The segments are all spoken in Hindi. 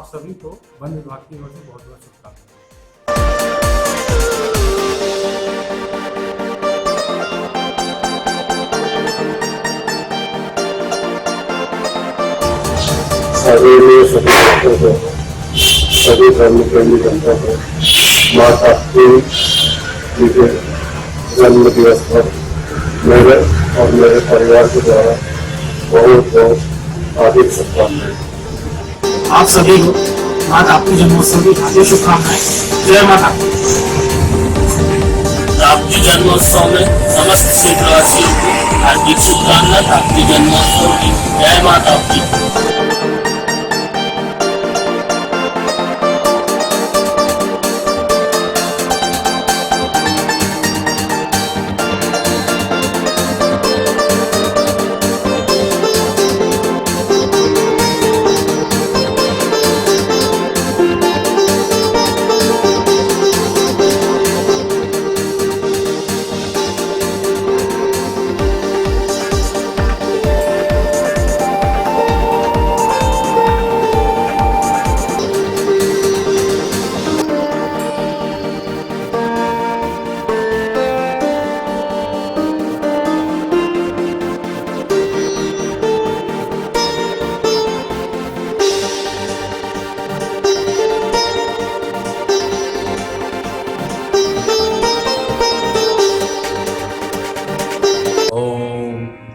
आप सभी को वन विभाग की ओर से बहुत बहुत शुभकामनाएं। आदरणीय सभी भक्तों को, सभी धर्म प्रेमी जनता को माता जी के जन्म दिवस पर मेरे और मेरे परिवार के द्वारा बहुत बहुत हार्दिक शुभकामनाएं। आप सभी को माता आपकी जन्मोत्सव की हार्दिक शुभकामनाएं। जय माता। आपकी जन्मोत्सव में समस्त क्षेत्रवासियों को हार्दिक शुभकामनाएं। आपकी जन्मोत्सव की जय माता की।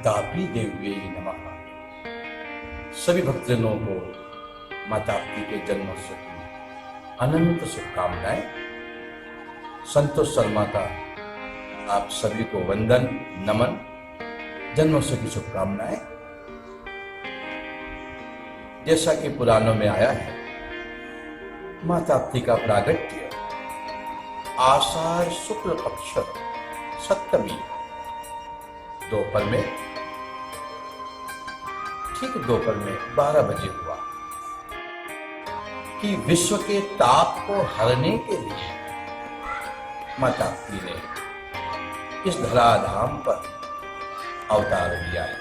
ताप्ती देवी नमः। सभी भक्तजनों को माता ताप्ती के जन्मोत्सव की अनंत शुभकामनाएं। संतोष शर्मा का आप सभी को वंदन नमन, जन्मोत्सव की शुभकामनाएं। जैसा कि पुराणों में आया है, माता ताप्ती का प्रागट्य आषाढ़ शुक्ल पक्ष सप्तमी दोपहर में, ठीक दोपहर में 12 बजे हुआ कि विश्व के ताप को हरने के लिए माता ताप्ती ने इस धराधाम पर अवतार लिया है।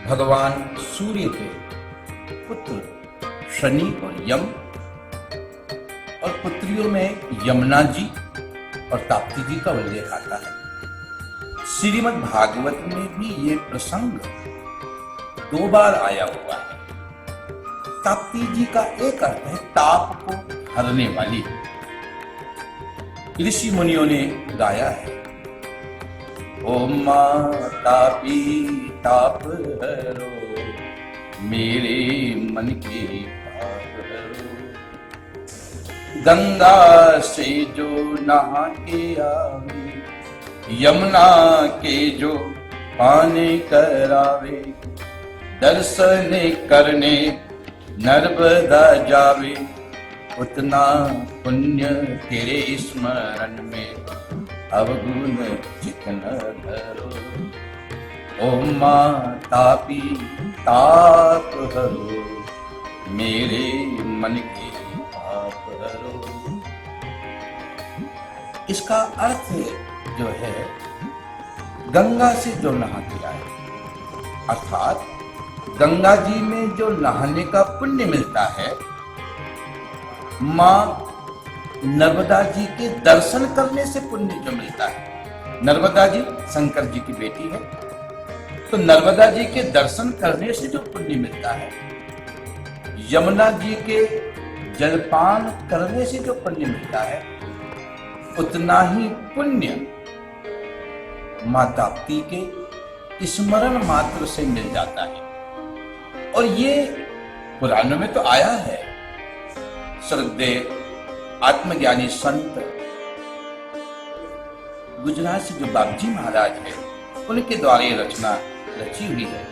भगवान सूर्य के पुत्र शनि और यम, और पुत्रियों में यमुना जी और ताप्ती जी का उल्लेख आता है। श्रीमद् भागवत में भी ये प्रसंग 2 बार आया हुआ है। ताप्ती जी का एक अर्थ है ताप को हरने वाली। ऋषि मुनियों ने गाया है, ओम मां तापी ताप हरो, मेरे मन के पाप हरो। गंगा से जो नहा के आवे, यमुना के जो पानी करावे, दर्शन करने नर्मदा जावे, उतना पुण्य तेरे स्मरण में अवगुण जितना धरो। ओम मां तापी ताप हरो, मेरे मन के पाप हरो। इसका अर्थ जो है गंगा से जो नहा के आए, अर्थात गंगा जी में जो नहाने का पुण्य मिलता है, मां नर्मदा जी के दर्शन करने से पुण्य जो मिलता है। नर्मदा जी शंकर जी की बेटी है, तो नर्मदा जी के दर्शन करने से जो पुण्य मिलता है, यमुना जी के जलपान करने से जो पुण्य मिलता है, उतना ही पुण्य मां ताप्ती के स्मरण मात्र से मिल जाता है। और ये पुराणों में तो आया है। श्रद्धेय आत्मज्ञानी संत गुजरात से जो बाबजी महाराज है, उनके द्वारा ये रचना रची हुई है।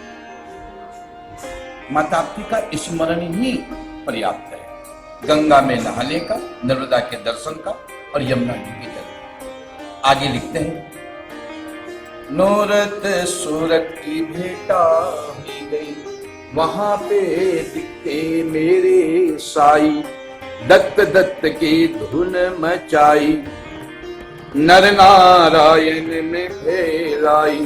मां ताप्ती का स्मरण ही पर्याप्त है, गंगा में नहाने का, नर्मदा के दर्शन का और यमुना जी के जल। आगे लिखते हैं, नूरत सूरत की भेंटा ही गई, वहां पे दिखते मेरे साई, दत्त दत्त की धुन मचाई, नर नारायण में फेराई,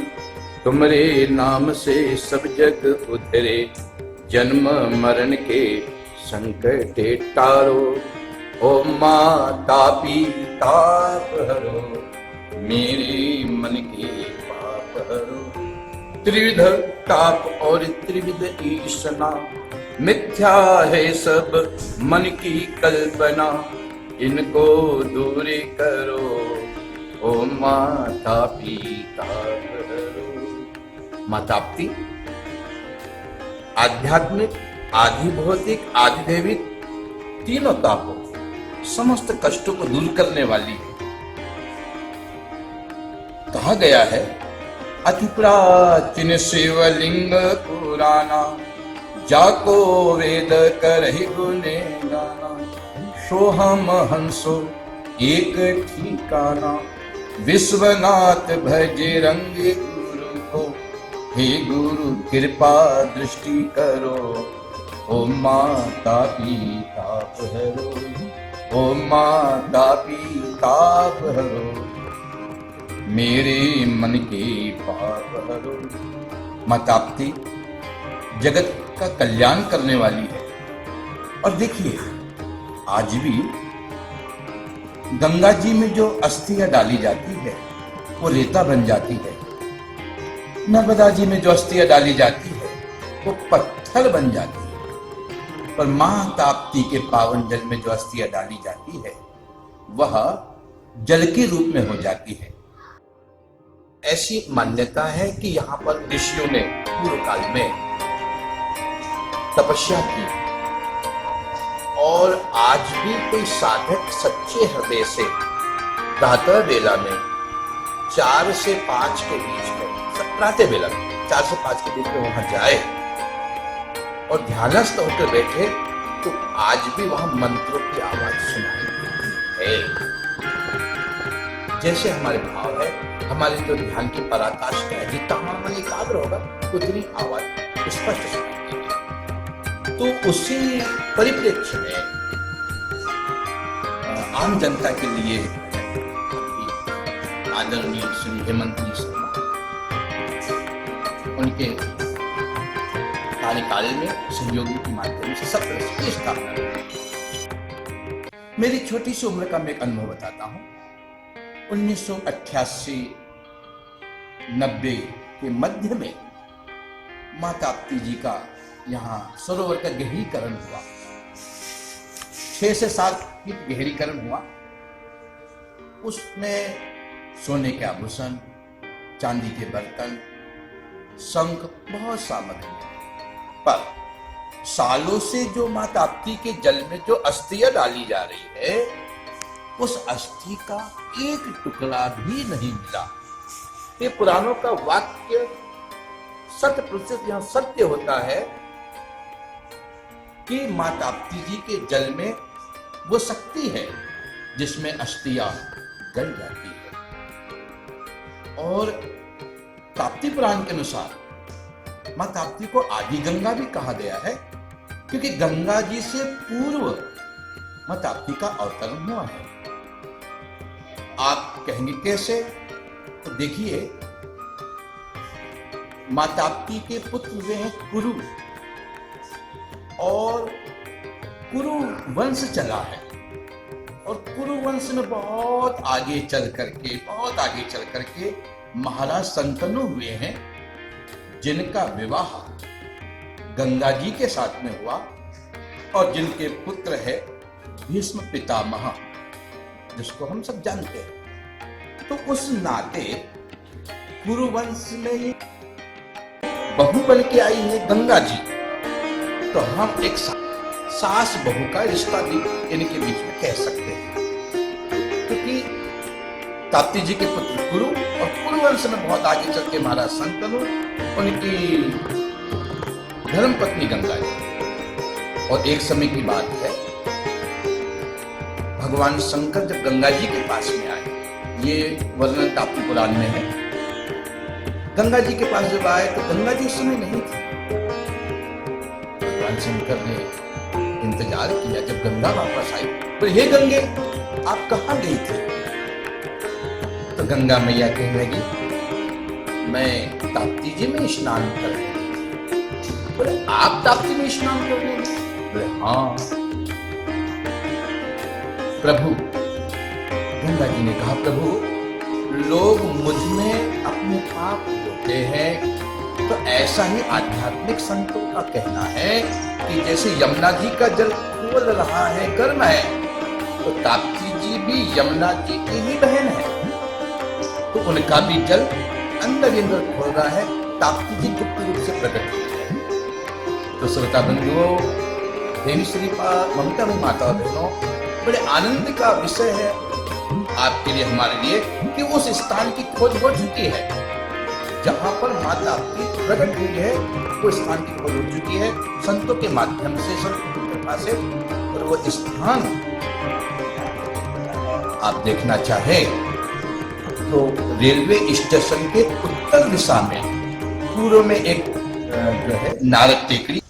तुमरे नाम से सब जग उधरे, जन्म मरण के संकटे टारो, ओ माँ तापी ताप हरो, मेरे मन के पाप हरो। त्रिविध ताप और त्रिविध ईसना, मिथ्या है सब मन की कल्पना, इनको दूर करो, ओ माँ तापी ताप हरो। माँ ताप्ती आध्यात्मिक, आदि भौतिक, आदि दैविक तीनों तापों, समस्त कष्टों को दूर करने वाली है। कहा गया है अति प्राचीन शिवलिंग पुराना, जाको वेद करहि गुणे गाना, सोहम हंसो एक ठिकाना, विश्वनाथ भजे रंग गुरु को, हे गुरु कृपा दृष्टि करो, ओ माता ताप हरो, ओ माता ताप हरो, मेरे मन के पाप हरो। माँ ताप्ती जगत का कल्याण करने वाली है। और देखिए आज भी गंगा जी में जो अस्थियां डाली जाती है वो रेता बन जाती है, नर्मदा जी में जो अस्थियां डाली जाती है वो पत्थर बन जाती है, पर मां ताप्ती के पावन जल में जो अस्थियां डाली जाती है वह जल के रूप में हो जाती है। ऐसी मान्यता है कि यहाँ पर ऋषियों ने पूर्व काल में तपस्या की, और आज भी कोई साधक सच्चे हृदय से प्रातः वेला में 4 से 5 के बीच में, प्रातः वेला में 4 से 5 के बीच में वहां जाए और ध्यानस्थ होकर बैठे तो आज भी वहां मंत्रों की आवाज सुनाई देती है। जैसे हमारे भाव है, हमारे जो ध्यान की पराकाष्ठा है, जितना हमारा मन एकाग्र होगा उतनी आवाज स्पष्ट सुनाई देगी। तो उसी परिप्रेक्ष्य में आम जनता के लिए आदरणीय श्री हेमंत जी शर्मा उनके कार्यकाल में सहयोगी के माध्यम से सब तरह से स्थापना की। मेरी छोटी सी उम्र का मैं एक अनुभव बताता हूँ। 1988-90 के मध्य में माँ ताप्ती जी का यहाँ सरोवर का गहरीकरण हुआ, 6 से 7 फीट गहरीकरण हुआ। उसमें सोने के आभूषण, चांदी के बर्तन, शंख, बहुत सामग्री, पर सालों से जो माँ ताप्ती के जल में जो अस्थियां डाली जा रही है उस अस्थि का एक टुकड़ा भी नहीं मिला। ये पुराणों का वाक्य 100% यहाँ सत्य होता है कि माँ ताप्ती जी के जल में वो शक्ति है जिसमें अस्थियां गल जाती है। और ताप्ती पुराण के अनुसार माँ ताप्ती को आदि गंगा भी कहा गया है, क्योंकि गंगा जी से पूर्व माँ ताप्ती का अवतरण हुआ है। आप कहेंगे कैसे? तो देखिए, माँ ताप्ती के पुत्र हुए हैं कुरु, और कुरु वंश चला है, और कुरु वंश में बहुत आगे चल करके महाराज संतनु हुए हैं, जिनका विवाह गंगा जी के साथ में हुआ, और जिनके पुत्र है भीष्म पितामह, जिसको हम सब जानते हैं। तो उस नाते कुरुवंश में बहू बन के आई है गंगा जी, तो हम एक सास बहू का रिश्ता भी इनके बीच में कह सकते हैं, क्योंकि ताप्ती जी के पुत्र कुरु, और कुरुवंश में बहुत आगे चल के महाराज संतनु, उनकी धर्मपत्नी गंगा जी। और एक समय की बात है, भगवान शंकर जब गंगा जी के पास में आए, ये वर्णन ताप्ती पुराण में है, गंगा जी के पास जब आए तो गंगा जी उस समय नहीं थी। भगवान शंकर ने इंतजार किया, जब गंगा वापस आई तो हे गंगे आप कहाँ गई थी? तो गंगा मैया कहने लगी, मैं ताप्ती जी में स्नान कर रही थी। बोले आप ताप्ती में स्नान कर रहे हैं? बोले हाँ प्रभु। गंगा जी ने कहा प्रभु लोग मुझ में अपने आप होते हैं, तो ऐसा ही आध्यात्मिक संतों का कहना है कि जैसे यमुना जी का जल खोल रहा है गर्म है, तो ताप्ती जी भी यमुना जी की ही बहन है, तो उनका भी जल अंदर ही अंदर खोल रहा है, ताप्ती जी गुप्त रूप से प्रकट हुई है। तो श्रोता बंधुओं, देवी श्री ममता में माता और बहनों, बड़े आनंद का विषय है आपके लिए हमारे लिए कि उस स्थान की खोज हो चुकी है जहां पर माता की प्रकट हुई है। वो स्थान की खोज हो चुकी है संतों के माध्यम से, संतों की कृपा से। और वो स्थान आप देखना चाहे तो रेलवे स्टेशन के उत्तर दिशा में पूर्व में एक जो है नारद टेकरी,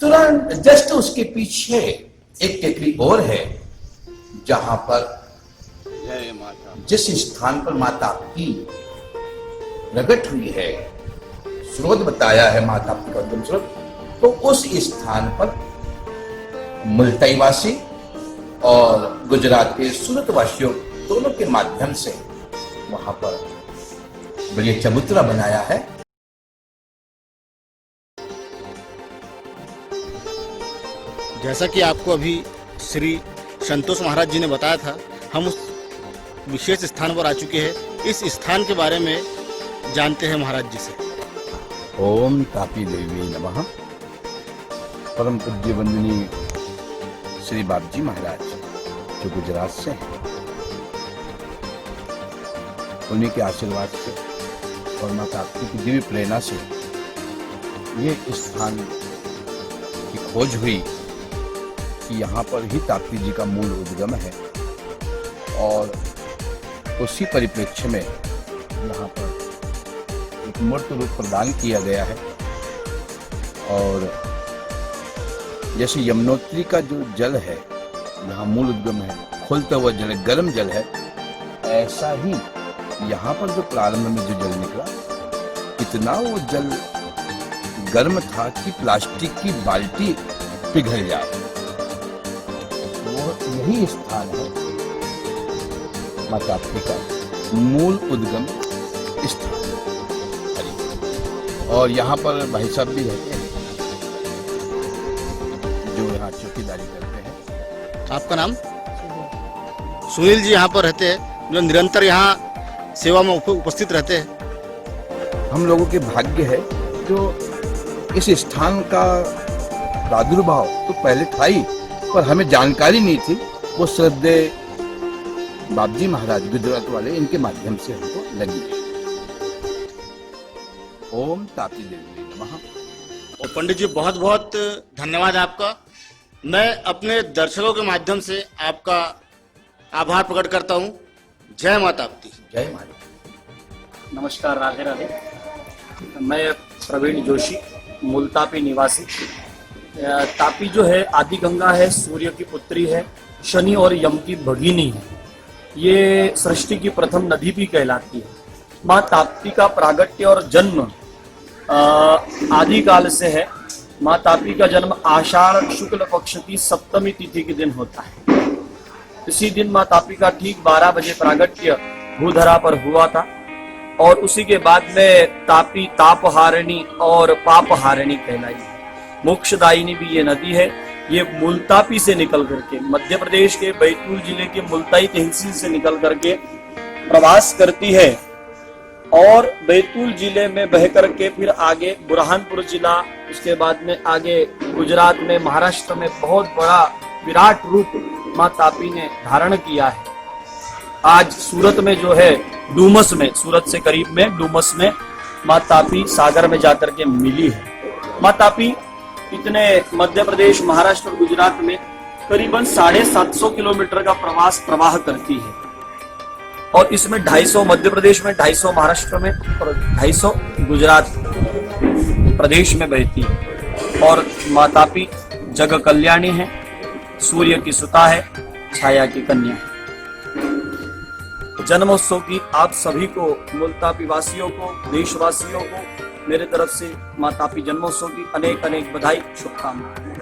तुरंत जस्ट उसके पीछे एक टेकरी और है जहां पर जिस स्थान पर माता की प्रकट हुई है, स्रोत बताया है माता का उद्गम स्रोत, तो उस स्थान पर मुल्ताई वासी और गुजरात के सूरत वासियों दोनों के माध्यम से वहां पर बड़ी चबूतरा बनाया है। जैसा कि आपको अभी श्री संतोष महाराज जी ने बताया था, हम उस विशेष स्थान पर आ चुके हैं। इस स्थान के बारे में जानते हैं महाराज जी से। ओम तापी देवी नमः। परम पूज्य वंदनीय श्री बाबजी महाराज जो गुजरात से हैं, उन्हीं के आशीर्वाद से और माता ताप्ती की दिव्य प्रेरणा से ये स्थान की खोज हुई कि यहाँ पर ही ताप्ती जी का मूल उद्गम है, और उसी परिप्रेक्ष्य में यहाँ पर एक मूर्त रूप प्रदान किया गया है। और जैसे यमुनोत्री का जो जल है, यहाँ मूल उद्गम है, खुलता हुआ जल, गर्म जल है, ऐसा ही यहाँ पर जो प्रारंभ में जो जल निकला, इतना वो जल गर्म था कि प्लास्टिक की बाल्टी पिघल जाए। वो यही स्थान है माता ताप्ती का मूल उद्गम स्थान। और यहाँ पर भाई साहब भी रहते हैं जो यहाँ चौकीदारी करते हैं। आपका नाम? सुनील जी यहाँ पर रहते हैं, जो निरंतर यहाँ सेवा में उपस्थित रहते हैं। हम लोगों के भाग्य है जो इस स्थान का प्रादुर्भाव तो पहले था ही, पर हमें जानकारी नहीं थी। वो श्रद्धेय बाबजी महाराज गुजरात वाले, इनके माध्यम से हमको लगी। ओम ताप्ती देवी नमः। और पंडित जी बहुत बहुत धन्यवाद आपका। मैं अपने दर्शकों के माध्यम से आपका आभार प्रकट करता हूँ। जय माता ताप्ती। जय माता। नमस्कार, राधे राधे। मैं प्रवीण जोशी, मुल्तापी निवासी। तापी जो है आदि गंगा है, सूर्य की पुत्री है, शनि और यम की भगिनी है। ये सृष्टि की प्रथम नदी भी कहलाती है। माँ ताप्ती का प्रागट्य और जन्म आदि काल से है। माँ ताप्ती का जन्म आषाढ़ शुक्ल पक्ष की सप्तमी तिथि के दिन होता है। इसी दिन माँ ताप्ती का ठीक 12 बजे प्रागट्य भूधरा पर हुआ था, और उसी के बाद में तापी तापहारिणी और पापहारिणी कहलाई। मोक्षदायिनी भी ये नदी है। ये मुल्तापी से निकल करके, मध्य प्रदेश के बैतूल जिले के मुल्ताई तहसील से निकल करके प्रवास करती है, और बैतूल जिले में बह करके फिर आगे बुरहानपुर जिला, उसके बाद में आगे गुजरात में, महाराष्ट्र में बहुत बड़ा विराट रूप माँ तापी ने धारण किया है। आज सूरत में जो है डूमस में, सूरत से करीब में डूमस में माँ तापी सागर में जाकर के मिली है। माँ तापी इतने मध्य प्रदेश, महाराष्ट्र और गुजरात में करीबन 750 किलोमीटर का प्रवाह करती है, और इसमें 250 मध्य प्रदेश में, 250 महाराष्ट्र में और 250 गुजरात प्रदेश में बहती है। और माँ तापी जग कल्याणी है, सूर्य की सुता है, छाया की कन्या है। जन्मोत्सव की आप सभी को, मुल्तापी वासियों को, देशवासियों को मेरे तरफ से माँ तापी जन्मोत्सव की अनेक अनेक बधाई, शुभकामनाएं।